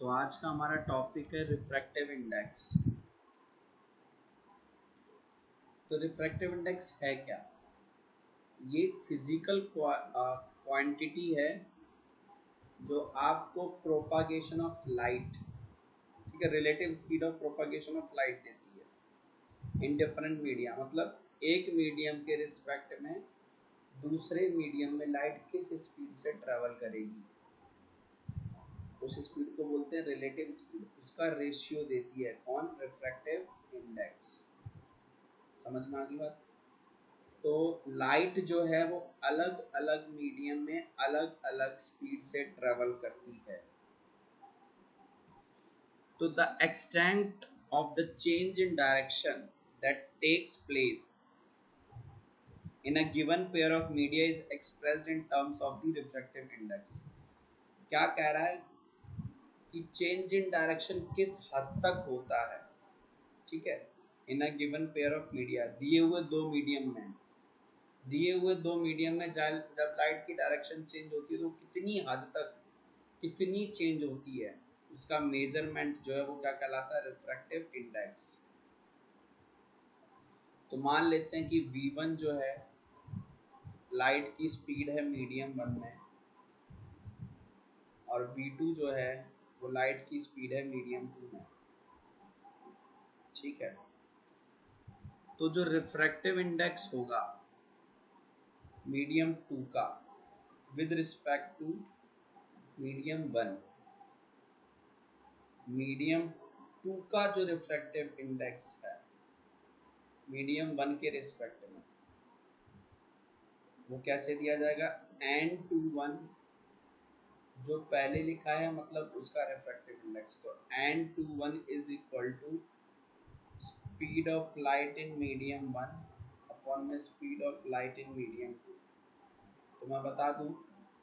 तो आज का हमारा टॉपिक है रिफ्रैक्टिव इंडेक्स। तो रिफ्रैक्टिव इंडेक्स है क्या? ये फिजिकल क्वांटिटी है जो आपको प्रोपागेशन ऑफ लाइट, ठीक है, relative speed of propagation of light देती है इन डिफरेंट मीडिया। मतलब एक मीडियम के रिस्पेक्ट में दूसरे मीडियम में लाइट किस स्पीड से ट्रेवल करेगी, उस स्पीड को बोलते हैं रिलेटिव स्पीड। उसका रेशियो देती है कौन? Refractive index. समझ में आ गई बात? तो लाइट जो है वो अलग अलग मीडियम में अलग अलग स्पीड से ट्रेवल करती है। तो the extent of the change in direction that takes place in a given pair of media is expressed in terms of the refractive index। क्या कह रहा है कि चेंज इन डायरेक्शन किस हद तक होता है, ठीक है, in a given pair of media, दिए हुए दो मीडियम में जब लाइट की डायरेक्शन चेंज होती है तो कितनी हद तक कितनी चेंज होती है, उसका मेजरमेंट जो है वो क्या कहलाता है? Refractive index. तो मान लेते हैं कि v1 जो है लाइट की स्पीड है मीडियम वन में, और v2 जो है वो लाइट की स्पीड है मीडियम टू में, ठीक है। तो जो रिफ्रैक्टिव इंडेक्स होगा मीडियम टू का with respect to medium one, medium two का जो रिफ्रैक्टिव इंडेक्स है मीडियम वन के रिस्पेक्ट में, वो कैसे दिया जाएगा? n21 जो पहले लिखा है मतलब उसका रिफ्रैक्टिव इंडेक्स। तो n21 is equal to speed of light in medium one upon में speed of light in medium two. तो मैं बता दूं,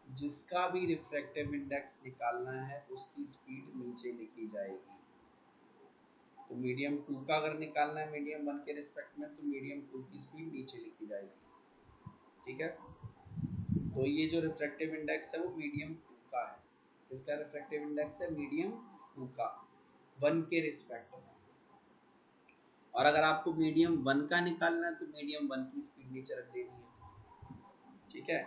जिसका भी रिफ्रैक्टिव इंडेक्स निकालना है उसकी स्पीड नीचे लिखी जाएगी। तो मीडियम टू का अगर निकालना है मीडियम वन के रिस्पेक्ट में, तो मीडियम टू की स्पीड नीचे लिखी जाएगी, ठीक है। तो ये जो रिफ्रैक्टिव इंडेक्स है वो मीडियम टू का है। इसका रिफ्रैक्टिव इंडेक्स है मीडियम टू का वन के रिस्पेक्ट में। और अगर आपको मीडियम वन का निकालना है तो मीडियम वन की स्पीड नीचे रख देनी है, ठीक है।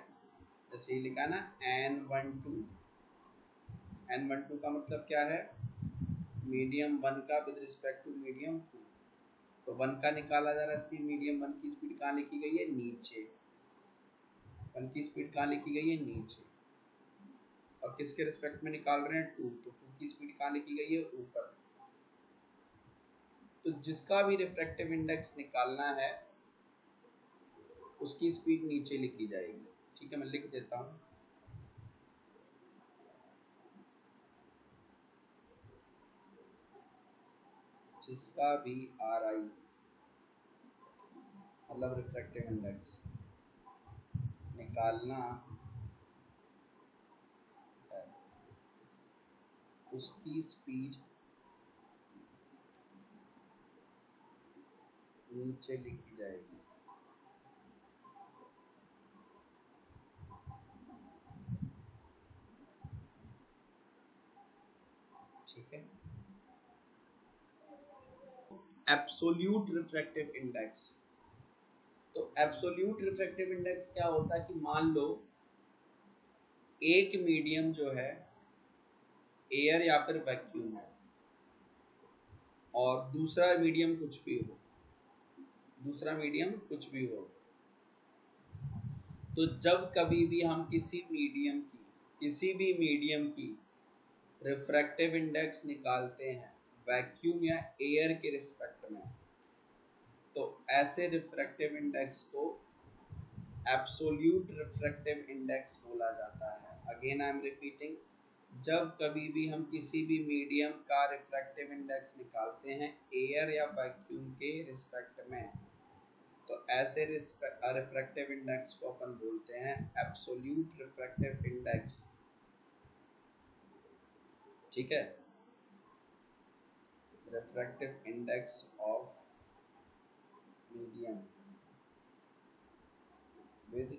जैसे ये लिखा ना n12, n12 का मतलब क्या है? मीडियम वन का with respect to medium two. तो वन का निकाला जा रहा है, इसलिए मीडियम वन की स्पीड कहाँ लिखी गई है? नीचे। वन की स्पीड कहाँ लिखी गई है? नीचे। और किसके रिस्पेक्ट में निकाल रहे हैं? टू। तो टू की स्पीड कहाँ लिखी गई है? ऊपर। तो जिसका भी रिफ्रैक्टिव इंडेक्स निकालना है उसकी स्पीड नीचे लिखी जाएगी, ठीक है। मैं लिख देता हूँ, जिसका भी आर आई मतलब रिफ्रैक्टिव इंडेक्स निकालना है उसकी स्पीड नीचे लिखी जाएगी, ठीक है। Absolute refractive index. तो एब्सोल्यूट रिफ्रैक्टिव इंडेक्स क्या होता है कि मान लो एक मीडियम जो है एयर या फिर वैक्यूम है, और दूसरा मीडियम कुछ भी हो। तो जब कभी भी हम किसी भी मीडियम की रिफ्रैक्टिव इंडेक्स निकालते हैं वैक्यूम या एयर के रिस्पेक्ट में, तो ऐसे रिफ्रैक्टिव इंडेक्स को एब्सोल्यूट रिफ्रैक्टिव इंडेक्स बोला जाता है। अगेन आई एम रिपीटिंग, जब कभी भी हम किसी भी मीडियम का रिफ्रैक्टिव इंडेक्स निकालते हैं एयर या वैक्यूम के रिस्पेक्ट में, तो ऐसे रिफ्रैक्टिव इंडेक्स को अपन बोलते हैं एब्सोल्यूट रिफ्रैक्टिव इंडेक्स, ठीक है। Refractive index of medium with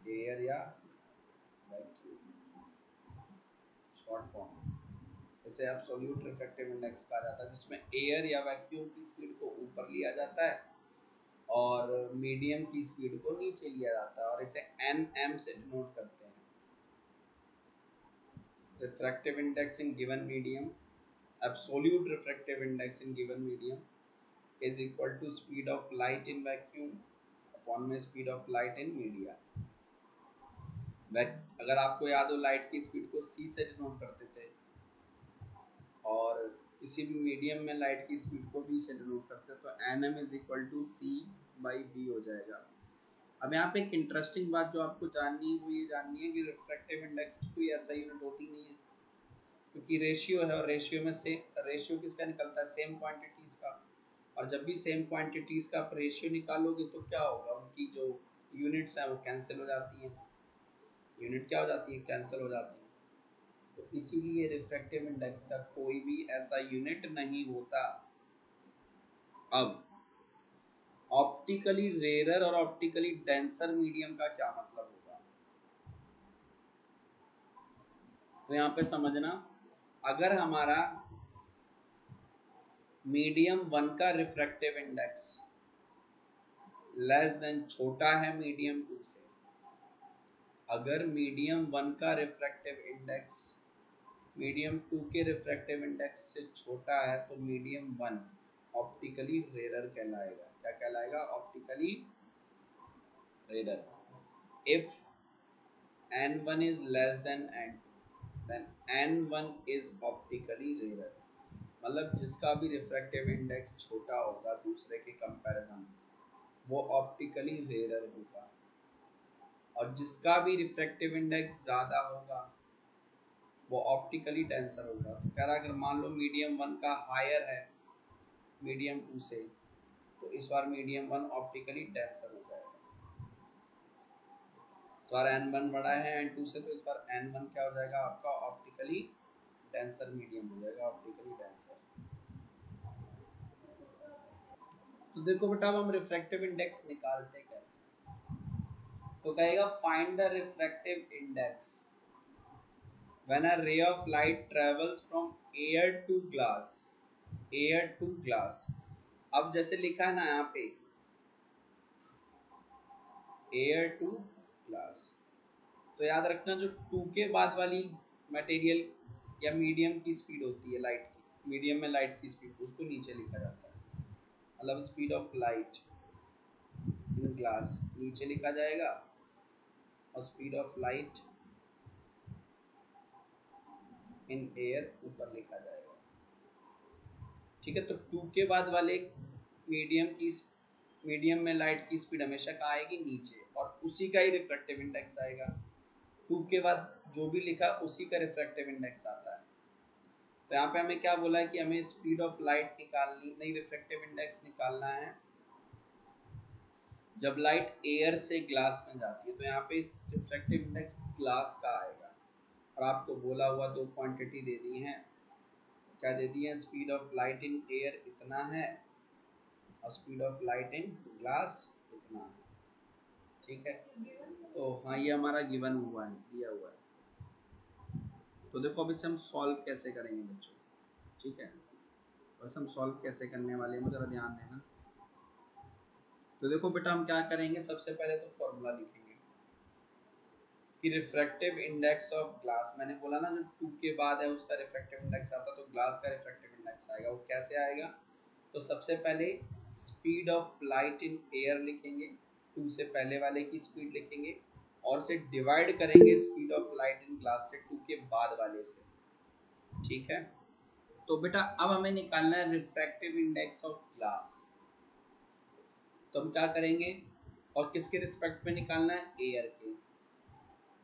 air या वैक्यूम, शॉर्ट फॉर्म इसे एब्सोल्यूट रिफ्रैक्टिव इंडेक्स कहा जाता है, जिसमें एयर या वैक्यूम की स्पीड को ऊपर लिया जाता है और मीडियम की स्पीड को नीचे लिया जाता है, और इसे nm से डिनोट करते हैं। Refractive index in given medium, absolute refractive index in given medium is equal to speed of light in vacuum upon में speed of light in media। अगर आपको याद हो, लाइट की स्पीड को c से डिनोट करते थे, और किसी भी मीडियम में लाइट की स्पीड को v से डिनोट करते हैं, तो nm is equal to c by v हो जाएगा। अब यहाँ पे एक इंटरेस्टिंग बात जो आपको जाननी है वो ये जाननी है कि रिफ्रैक्टिव इंडेक्स की कोई ऐसा यूनिट होती नहीं है, क्योंकि रेशियो है, और रेशियो में से रेशियो किसका निकलता है, सेम क्वांटिटीज का। और जब भी सेम क्वांटिटीज का आप रेशियो निकालोगे तो क्या होगा, उनकी जो यूनिट्स हैं वो कैंसिल हो जाती हैं। यूनिट क्या हो जाती है, कैंसिल हो जाती है। तो इसीलिए रिफ्रैक्टिव इंडेक्स का कोई भी ऐसा यूनिट नहीं होता। अब ऑप्टिकली रेयर और ऑप्टिकली डेंसर मीडियम का क्या मतलब होगा, तो यहाँ पे समझना, अगर हमारा मीडियम 1 का रिफ्रैक्टिव इंडेक्स लेस देन छोटा है मीडियम 2 से, अगर मीडियम 1 का रिफ्रैक्टिव इंडेक्स मीडियम 2 के रिफ्रैक्टिव इंडेक्स से छोटा है, तो मीडियम 1 ऑप्टिकली रेयर कहलाएगा। क्या कहलाएगा, optically rare. If n1 is less than n2, then n1 is optically rarer। मतलब जिसका भी रिफ्रैक्टिव इंडेक्स छोटा होगा दूसरे के कंपैरिजन में, वो ऑप्टिकली रेयर होगा, और जिसका भी रिफ्रैक्टिव इंडेक्स ज़्यादा होगा वो ऑप्टिकली डेंसर होगा। तो कह रहा अगर मान लो मीडियम 1 का हायर है मीडियम 2 से, तो इस बार मीडियम 1 ऑप्टिकली डेंसर हो जाएगा। इस बार n1 बड़ा है n2 से, तो इस बार n1 क्या हो जाएगा आपका, ऑप्टिकली डेंसर मीडियम हो जाएगा, ऑप्टिकली डेंसर। तो देखो बेटा, अब हम रिफ्रैक्टिव इंडेक्स निकालते कैसे, तो कहेगा find the refractive index when a ray of light travels from air to glass, air to glass. अब जैसे लिखा है ना यहाँ पे एयर टू ग्लास, तो याद रखना जो 2 के बाद वाली मटेरियल या मीडियम की स्पीड होती है लाइट की, मीडियम में लाइट की स्पीड, उसको नीचे लिखा जाता है। मतलब speed of light in glass नीचे लिखा जाएगा, और speed of light in air ऊपर लिखा जाएगा। ठीक है, तो 2 के बाद वाले मीडियम में लाइट की स्पीड हमेशा कहाँ आएगी, नीचे, और उसी का ही रिफ्रैक्टिव इंडेक्स आएगा। 2 के बाद जो भी लिखा उसी का रिफ्रैक्टिव इंडेक्स आता है। तो यहाँ पे हमें क्या बोला है कि हमें स्पीड ऑफ लाइट निकालनी, नहीं रिफ्रैक्टिव इंडेक्स निकालना है जब लाइट एयर से ग्लास में जाती है। तो यहाँ पे रिफ्रैक्टिव इंडेक्स ग्लास का आएगा, और आपको बोला हुआ 2 क्वांटिटी दे दी है। क्या दे दी है, speed of light in air इतना है और speed of light in glass इतना है। ठीक है, तो हाँ ये हमारा गिवन हुआ है, दिया हुआ है। तो देखो अब इसे हम सॉल्व कैसे करेंगे बच्चों। ठीक है, बस हम सॉल्व कैसे करने वाले हैं जरा ध्यान देना। तो देखो बेटा, हम क्या करेंगे, सबसे पहले तो फॉर्मूला लिखेंगे कि रिफ्रैक्टिव इंडेक्स ऑफ ग्लास, मैंने बोला ना जो 2 के बाद है उसका रिफ्रैक्टिव इंडेक्स आता, तो ग्लास का रिफ्रैक्टिव इंडेक्स आएगा। वो कैसे आएगा, तो सबसे पहले speed of light in air लिखेंगे, 2 से पहले वाले की स्पीड लिखेंगे, और से डिवाइड करेंगे speed of light in glass से 2 के बाद वाले से। ठीक है, तो बेटा अब हमें निकालना है रिफ्रैक्टिव इंडेक्स ऑफ ग्लास। तो हम क्या करेंगे, और किसके रिस्पेक्ट में निकालना है, एयर के।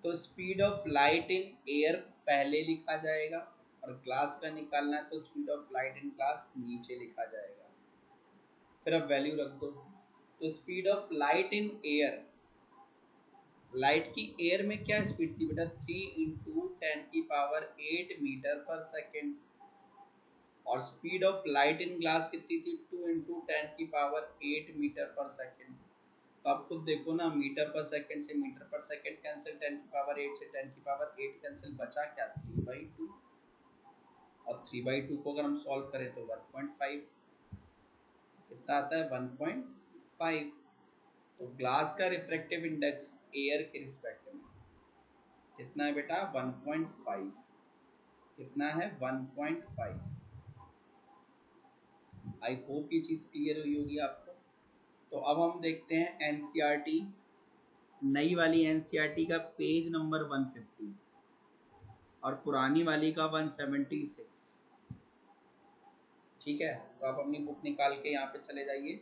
तो speed of light in air पहले लिखा जाएगा, और ग्लास का निकालना है तो speed of light in glass नीचे लिखा जाएगा। फिर अब वैल्यू रख दो। तो speed of light in air, light की एयर में क्या स्पीड थी बेटा, 3 इंटू 10⁸ मीटर पर सेकेंड, और speed of light in glass कितनी थी, 2 इंटू 10⁸ मीटर पर सेकेंड। तो आप खुद देखो ना, मीटर पर सेकेंड से मीटर पर सेकेंड कैंसिल, 10⁸ से 10⁸ कैंसिल, बचा क्या, 3/2, और 3/2 को अगर हम सॉल्व करें तो 1.5 कितना आता है 1.5। तो ग्लास का रिफ्रैक्टिव इंडेक्स एयर के रिस्पेक्ट में कितना है बेटा 1.5। कितना है 1.5। आई होप ये चीज क्लियर हुई होगी आपको। तो अब हम देखते हैं एनसीईआरटी, नई वाली एनसीईआरटी का पेज नंबर 150 और पुरानी वाली का 176। ठीक है, तो आप अपनी बुक निकाल के यहाँ पे चले जाइए।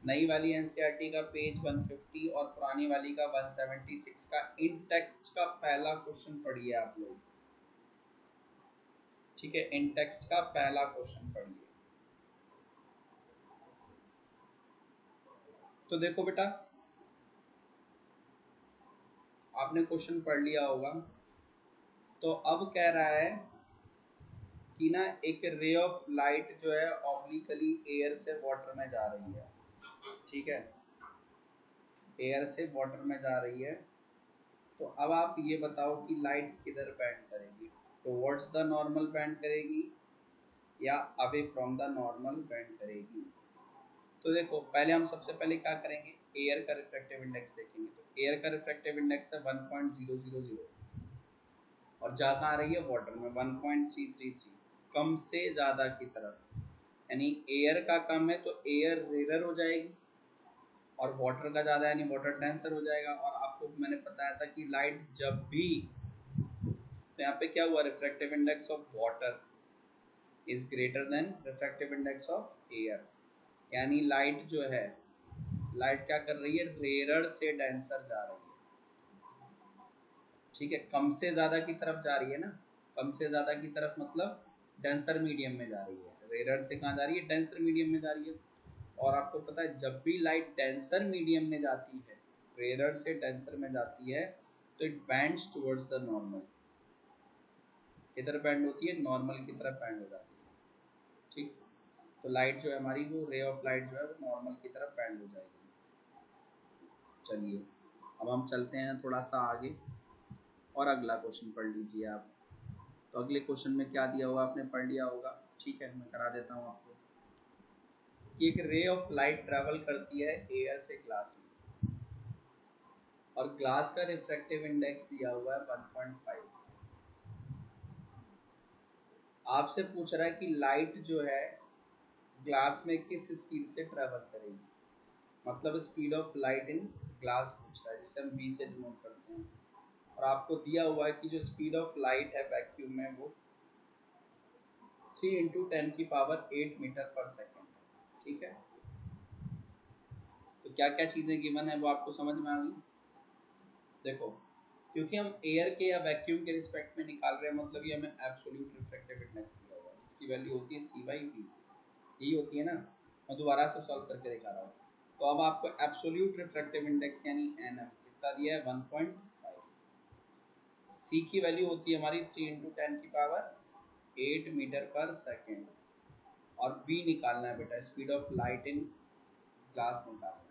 नई वाली एनसीईआरटी का पेज 150 और पुरानी वाली का 176 का इन टेक्स्ट का पहला क्वेश्चन पढ़िए आप लोग। ठीक है, इन टेक्स्ट का पहला क्वेश्चन पढ़िए। तो देखो बेटा, आपने क्वेश्चन पढ़ लिया होगा। तो अब कह रहा है कि ना एक रे ऑफ लाइट जो है ऑब्लिकली एयर से वाटर में जा रही है। ठीक है, एयर से वाटर में जा रही है। तो अब आप ये बताओ कि लाइट किधर बेंड करेगी, टुवर्ड्स द नॉर्मल बेंड करेगी या away from the normal bend करेगी। तो देखो, पहले हम सबसे पहले क्या करेंगे, एयर का रिफ्रैक्टिव इंडेक्स देखेंगे। तो एयर का रिफ्रैक्टिव इंडेक्स है 1.000 और जा कहाँ रही है वाटर में 1.333, कम से ज़्यादा की तरफ। यानी एयर का कम है तो एयर रेयर हो जाएगी और वाटर का ज़्यादा यानी वाटर डेंसर हो जाएगा। और आपको मैंने बताया था कि लाइट जब भी, तो यहाँ पे क्या हुआ, refractive index of water is greater than refractive index of air. यानी लाइट जो है, लाइट क्या कर रही है, रेयर से डेंसर जा रही है। ठीक है, कम से ज़्यादा की तरफ जा रही है ना, कम से ज़्यादा की तरफ मतलब डेंसर मीडियम में जा रही है। रेयर से कहाँ जा रही है, डेंसर मीडियम में जा रही है। और आपको पता है जब भी लाइट डेंसर मीडियम में जाती है, रेयर से डेंसर में जाती है, तो it bands towards the normal. किधर बैंड होती है, नॉर्मल की तरफ बैंड हो जाती है। ठीक, तो लाइट जो है हमारी, वो रे ऑफ लाइट जो है वो नॉर्मल की तरफ बैंड हो जाएगी। चलिए अब हम चलते हैं थोड़ा सा आगे और अगला क्वेश्चन पढ़ लीजिए आप। तो अगले क्वेश्चन में क्या दिया हुआ आपने पढ़ लिया होगा। ठीक है, मैं करा देता हूँ आपको कि एक रे ऑफ लाइट ट्रैवल करती है एयर से ग्लास में और ग्लास का रिफ्रैक्टिव इंडेक्स दिया हुआ है 1.5। आपसे पूछ रहा है कि लाइट जो है ग्लास में किस स्पीड से ट्रैवल करेगी, मतलब speed of light in glass पूछ रहा है, जिसे हम v से डिनोट करते हैं। और आपको दिया हुआ है कि जो स्पीड ऑफ लाइट है वैक्यूम में वो 3 × 10⁸ मीटर पर सेकेंड है। ठीक है, तो क्या क्या चीज़ें गिवन है वो आपको समझ में आ गई। देखो, क्योंकि हम एयर के या वैक्यूम के रिस्पेक्ट में निकाल रहे हैं, मतलब ये हमें एब्सोल्यूट रिफ्रैक्टिव इंडेक्स दिया हुआ है जिसकी वैल्यू होती है c/v। यही होती है ना, मैं दोबारा से सॉल्व करके दिखा रहा हूँ। तो अब आपको एब्सोल्यूट रिफ्रैक्टिव इंडेक्स यानी nm कितना दिया है 1.5। c की वैल्यू होती है हमारी 3 × 10⁸ मीटर पर सेकेंड। और v निकालना है बेटा, speed of light in glass निकालना है।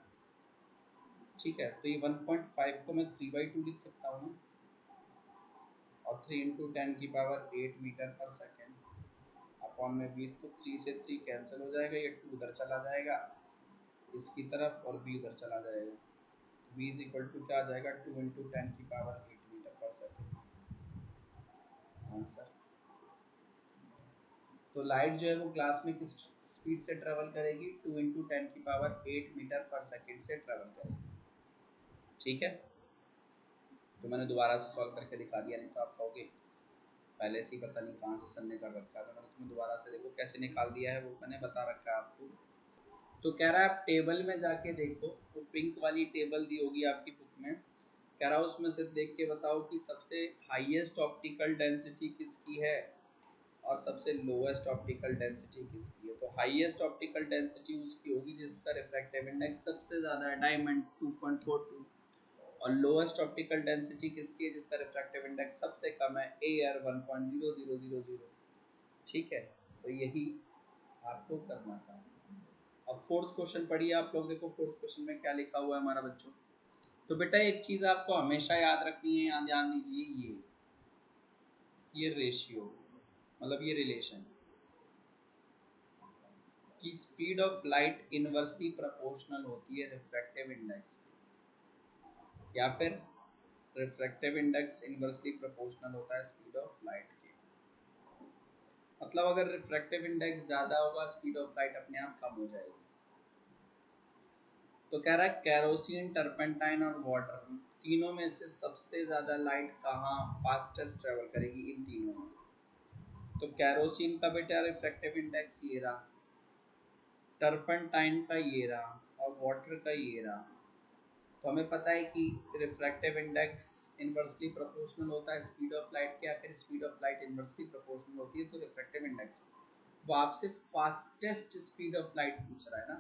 ठीक है, तो ये 1.5 को मैं 3/2 लिख सकता हूँ और 3 × 10⁸ मीटर पर सेकेंड अपॉन में v। तो 3 से 3 कैंसिल हो जाएगा, ये 2 उधर चला जाएगा इसकी तरफ और v उधर चला जाएगा। v इज इक्वल टू क्या आ जाएगा, 2 × 10⁸ मीटर पर सेकेंड आंसर। तो लाइट जो है वो ग्लास में किस स्पीड से ट्रेवल करेगी, 2 × 10⁸ मीटर पर सेकेंड से ट्रेवल करेगी। ठीक है, तो मैंने दोबारा से सॉल्व करके दिखा दिया, नहीं तो आप कहोगे पहले से ही पता नहीं कहाँ से सर ने कर रखा है। तो मैंने तुम्हें दोबारा से देखो कैसे निकाल दिया है वो मैंने बता रखा है आपको। तो कह रहा है आप टेबल में जाके देखो, वो पिंक वाली टेबल दी होगी आपकी बुक में। कह रहा है उसमें से देख के बताओ कि सबसे हाईएस्ट ऑप्टिकल डेंसिटी किसकी है और सबसे लोएस्ट ऑप्टिकल डेंसिटी किसकी है। तो हाईएस्ट ऑप्टिकल डेंसिटी उसकी होगी जिसका रिफ्रैक्टिव इंडेक्स सबसे ज़्यादा है, डायमंड 2.42। और लोएस्ट ऑप्टिकल डेंसिटी किसकी है जिसका रिफ्रैक्टिव इंडेक्स सबसे कम है, एयर 1.0000। ठीक है, तो यही आपको करना था। अब फोर्थ क्वेश्चन पढ़िए आप लोग। देखो फोर्थ क्वेश्चन में क्या लिखा हुआ है हमारा बच्चों। तो बेटा एक चीज़ आपको हमेशा याद रखनी है, यहाँ ध्यान दीजिए, ये रेशियो मतलब ये रिलेशन। कि speed of light inversely proportional होती है रिफ्रैक्टिव इंडेक्स की, या फिर रिफ्रैक्टिव इंडेक्स इनवर्सली प्रोपोर्शनल होता है स्पीड ऑफ लाइट के। मतलब अगर रिफ्रैक्टिव इंडेक्स ज़्यादा होगा स्पीड ऑफ लाइट अपने आप कम हो जाएगी। तो कह रहा है कैरोसिन, टर्पेंटाइन और वाटर, तीनों में से सबसे ज़्यादा लाइट कहाँ फास्टेस्ट ट्रेवल करेगी इन तीनों में? तो कैरोसिन का बेटा रिफ्रैक्टिव इंडेक्स ये रहा, टर्पेंटाइन का ये रहा और वाटर का ये रहा। तो हमें पता है कि रिफ्रैक्टिव इंडेक्स इनवर्सली प्रोपोर्शनल होता है स्पीड ऑफ लाइट के, या फिर speed of light inversely proportional होती है तो रिफ्रैक्टिव इंडेक्स। वो आपसे फास्टेस्ट स्पीड ऑफ लाइट पूछ रहा है ना,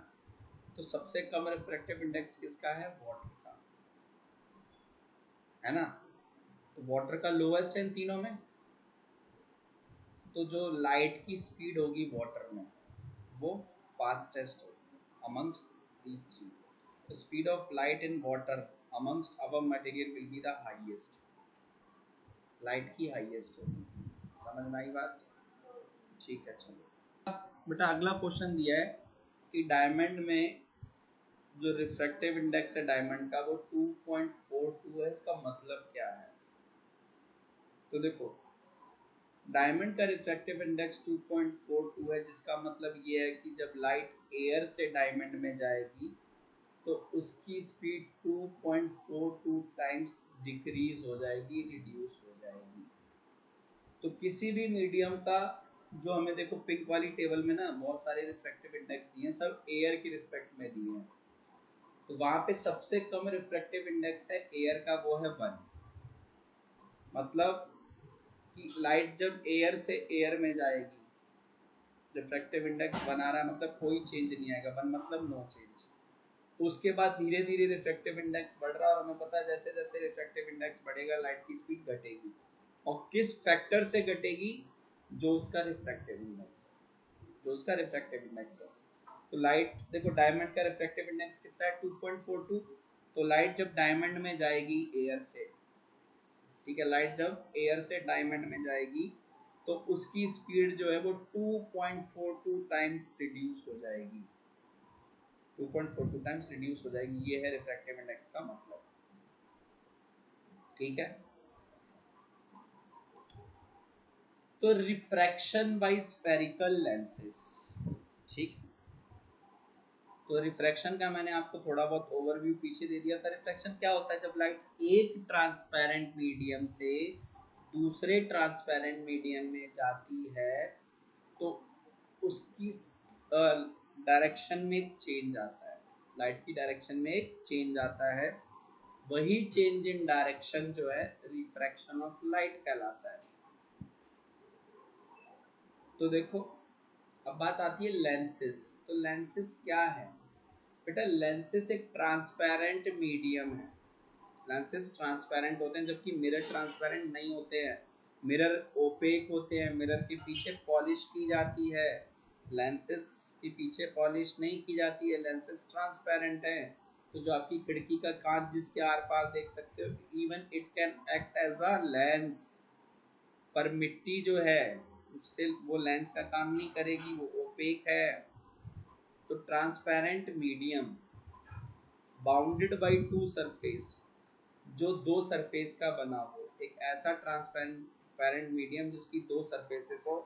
तो सबसे कम रिफ्रैक्टिव इंडेक्स किसका है? वाटर का, है ना। तो वाटर का लोएस्ट है इन तीनों में। तो जो लाइट की स्पीड होगी वाटर में वो फास्टेस्ट होगी अमंगस्ट दीज थ्री। तो speed of light in water amongst our material will be the highest, light की हाईएस्ट होगी। समझ में आई बात? ठीक है, चलो बेटा अगला क्वेश्चन दिया है कि डायमंड में जो रिफ्रैक्टिव इंडेक्स है डायमंड का वो 2.42 है, इसका मतलब क्या है? तो देखो डायमंड का रिफ्रैक्टिव इंडेक्स 2.42 है, जिसका मतलब ये है कि जब लाइट एयर से डायमंड में जाएगी तो उसकी स्पीड 2.42 टाइम्स डिक्रीज हो जाएगी, रिड्यूस हो जाएगी। तो किसी भी मीडियम का जो हमें देखो पिंक वाली टेबल में ना बहुत सारे रिफ्रैक्टिव इंडेक्स दिए हैं, सब एयर की रिस्पेक्ट में दिए हैं। तो वहां पे सबसे कम रिफ्रैक्टिव इंडेक्स है एयर का, वो है 1। मतलब कि लाइट जब एयर से एयर में जाएगी रिफ्रैक्टिव इंडेक्स बना रहा है, मतलब कोई चेंज नहीं आएगा, 1 मतलब नो चेंज। उसके बाद धीरे धीरे रिफ्रैक्टिव इंडेक्स बढ़ रहा है और हमें पता है जैसे जैसे रिफ्रैक्टिव इंडेक्स बढ़ेगा लाइट की स्पीड घटेगी। और किस फैक्टर से घटेगी? जो उसका रिफ्रैक्टिव इंडेक्स है, जो उसका रिफ्रैक्टिव इंडेक्स है। तो लाइट देखो डायमंड का रिफ्रैक्टिव इंडेक्स कितना है? 2.42। तो लाइट जब डायमंड में जाएगी एयर से, ठीक है, लाइट जब एयर से डायमंड में जाएगी तो उसकी स्पीड जो है वो 2.42 टाइम्स रिड्यूस हो जाएगी, 2.42 टाइम्स रिड्यूस हो जाएगी। ये है रिफ्रैक्टिव इंडेक्स का मतलब, ठीक है। तो रिफ्रैक्शन बाय स्फेरिकल लेंसेस, ठीक। तो रिफ्रैक्शन का मैंने आपको थोड़ा बहुत ओवरव्यू पीछे दे दिया था। रिफ्रैक्शन क्या होता है? जब लाइट एक ट्रांसपेरेंट मीडियम से दूसरे ट्रांसपेरेंट मीडियम में जाती है तो उसकी डायरेक्शन में एक चेंज आता है, लाइट की डायरेक्शन में एक चेंज आता है। वही चेंज इन डायरेक्शन जो है रिफ्रैक्शन ऑफ लाइट कहलाता है। तो देखो अब बात आती है लेंसेस। तो लेंसेस क्या है बेटा? लेंसेस एक ट्रांसपेरेंट मीडियम है। लेंसेस ट्रांसपेरेंट होते हैं जबकि मिरर ट्रांसपेरेंट नहीं होते हैं। मिरर ओपेक होते हैं, मिरर के पीछे पॉलिश की जाती है, लेंसेस के पीछे पॉलिश नहीं की जाती है, लेंसेस ट्रांसपेरेंट है। तो जो आपकी खिड़की का कांच जिसके आर पार देख सकते हो, even it can act as a lens. पर मिट्टी जो है उससे वो लेंस का काम नहीं करेगी, वो ओपेक है। तो transparent medium bounded by two surface, जो दो सरफेस का बना हो, एक ऐसा ट्रांसपेरेंट मीडियम जिसकी दो सरफेसेस हो,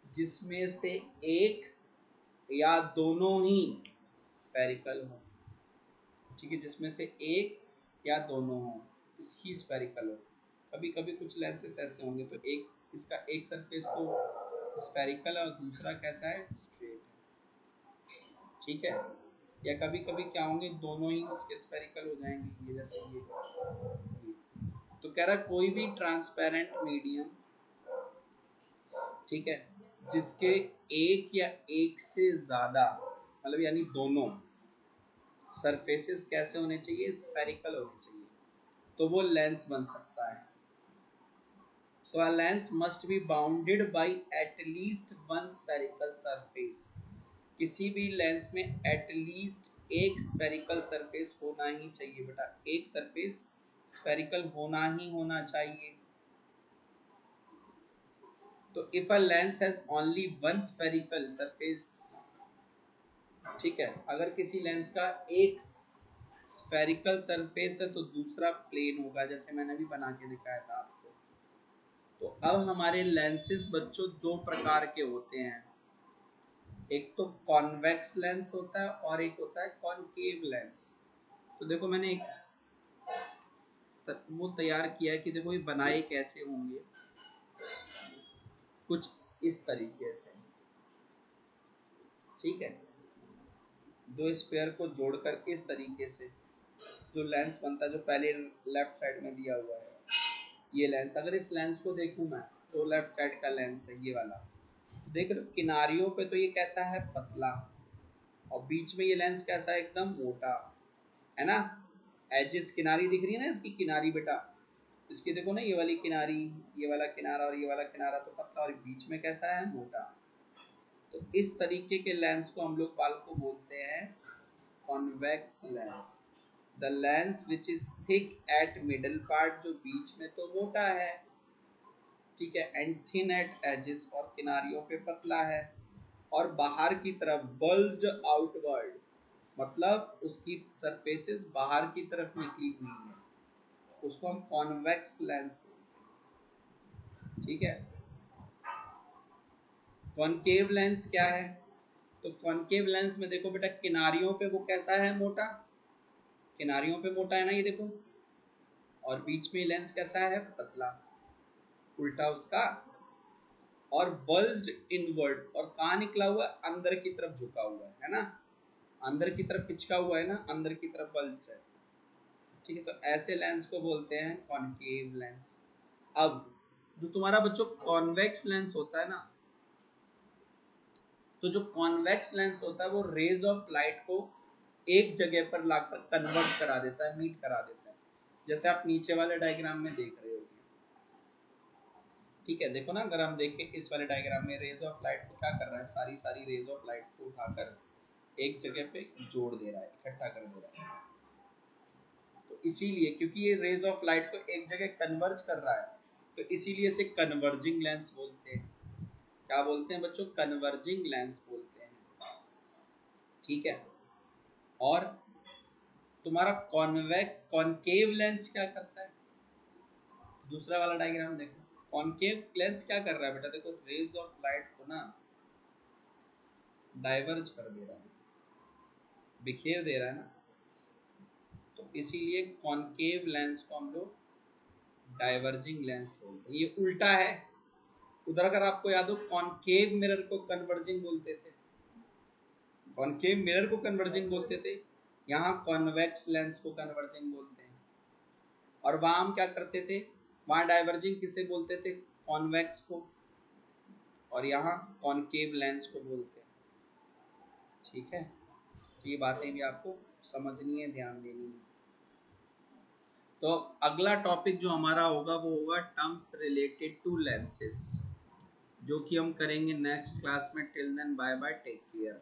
जिसमें से एक या दोनों ही स्फेरिकल हो, ठीक है, जिसमें से एक या दोनों हो इसकी स्फेरिकल हो। कभी कभी कुछ लेंसेस ऐसे होंगे तो एक इसका एक सरफेस तो स्फेरिकल है और दूसरा कैसा है? स्ट्रेट है, ठीक है। या कभी कभी क्या होंगे, दोनों ही उसके स्फेरिकल हो जाएंगे, ये जैसे ये। तो कह रहा कोई भी ट्रांसपेरेंट मीडियम, ठीक है, जिसके एक या एक से ज्यादा मतलब यानी दोनों सरफेसेस कैसे होने चाहिए? स्फेरिकल होने चाहिए, तो वो लेंस बन सकता है। तो a lens must be bounded by at least one spherical surface। किसी भी लेंस में at least एक spherical surface होना ही चाहिए बेटा, एक सरफेस spherical होना ही होना चाहिए। तो if a lens has only one spherical surface ठीक है, अगर किसी लेंस का एक स्फेरिकल सरफेस है तो दूसरा प्लेन होगा, जैसे मैंने अभी बना के दिखाया था आपको। तो अब हमारे लेंसेज बच्चों दो प्रकार के होते हैं, एक तो कॉन्वेक्स लेंस होता है और एक होता है कॉनकेव लेंस। तो देखो मैंने एक वो तैयार किया है कि देखो ये बनाए कैसे होंगे, कुछ इस तरीके से। ठीक है, दो स्फीयर को जोड़कर इस तरीके से जो लेंस बनता है, जो पहले लेफ्ट साइड में दिया हुआ है ये लेंस, अगर इस लेंस को देखूं मैं तो लेफ्ट साइड का लेंस है ये वाला। देख रहे हो किनारियों पे तो ये कैसा है, पतला, और बीच में ये लेंस कैसा है, एकदम मोटा, है ना। एजेस किनारी दिख रही है ना इसकी, किनारी बेटा इसकी देखो ना, ये वाली किनारी, ये वाला किनारा और ये वाला किनारा तो पतला, और बीच में कैसा है, मोटा। तो इस तरीके के लेंस को हम लोग बाल को बोलते हैं convex lens. The lens which is thick eight middle part, जो बीच में तो मोटा है, ठीक है, एंड थिन एट एजेस, और किनारियों पे पतला है, और बाहर की तरफ बल्ज्ड आउटवर्ड, मतलब उसकी सरफेसेस बाहर की तरफ निकली हुई है, उसको हम कॉन्वेक्स लेंस बोलते हैं। ठीक है, कॉनकेव लेंस क्या है, तो कॉनकेव लेंस में देखो बेटा किनारियों पे वो कैसा है, मोटा, किनारियों पे मोटा है ना ये देखो, और बीच में लेंस कैसा है, पतला, उल्टा उसका, और बल्ज्ड इनवर्ड, और कहाँ निकला हुआ है, अंदर की तरफ झुका हुआ है ना, अंदर की तरफ पिचका हुआ है ना, अंदर की तरफ बल्ज है। ठीक है, तो ऐसे लेंस को बोलते हैं कॉनकेव लेंस। अब जो तुम्हारा बच्चों कॉन्वेक्स लेंस होता है ना, तो जो कॉन्वेक्स लेंस होता है वो रेज ऑफ लाइट को एक जगह पर लाकर कन्वर्ट करा देता है, मीट करा देता है, जैसे आप नीचे वाले डायग्राम में देख रहे हो। ठीक है, देखो ना, अगर हम देखें इस वाले डायग्राम में रेज ऑफ लाइट को क्या कर रहा है, सारी सारी रेज ऑफ लाइट को उठाकर एक जगह पे जोड़ दे रहा है, इकट्ठा कर दे रहा है। तो इसीलिए क्योंकि ये रेज ऑफ लाइट को एक जगह कन्वर्ज कर रहा है, तो इसीलिए इसे कन्वर्जिंग लेंस बोलते हैं। क्या बोलते हैं बच्चों, कन्वर्जिंग लेंस बोलते हैं। ठीक है, और तुम्हारा कॉनकेव लेंस क्या करता है, दूसरा वाला डायग्राम देखो, कॉनकेव लेंस क्या कर रहा है बेटा, देखो रेज ऑफ लाइट को ना डाइवर्ज कर दे रहा है, बिखेर दे रहा है ना, तो इसीलिए कॉनकेव लेंस को हम लोग डाइवर्जिंग लेंस बोलते हैं। ये उल्टा है, उधर अगर आपको याद हो कॉनकेव मिरर को कन्वर्जिंग बोलते थे, कॉनकेव मिरर को कन्वर्जिंग बोलते थे, यहाँ कॉन्वेक्स लेंस को कन्वर्जिंग बोलते हैं। और वहाँ हम क्या करते थे, वहाँ डाइवर्जिंग किसे बोलते थे, कॉन्वेक्स को, और यहाँ कॉनकेव लेंस को बोलते हैं। ठीक है, तो ये बातें भी आपको समझनी है, ध्यान देनी है। तो अगला टॉपिक जो हमारा होगा वो होगा टर्म्स रिलेटेड टू लेंसेस, जो कि हम करेंगे नेक्स्ट क्लास में। Till then bye bye, take care.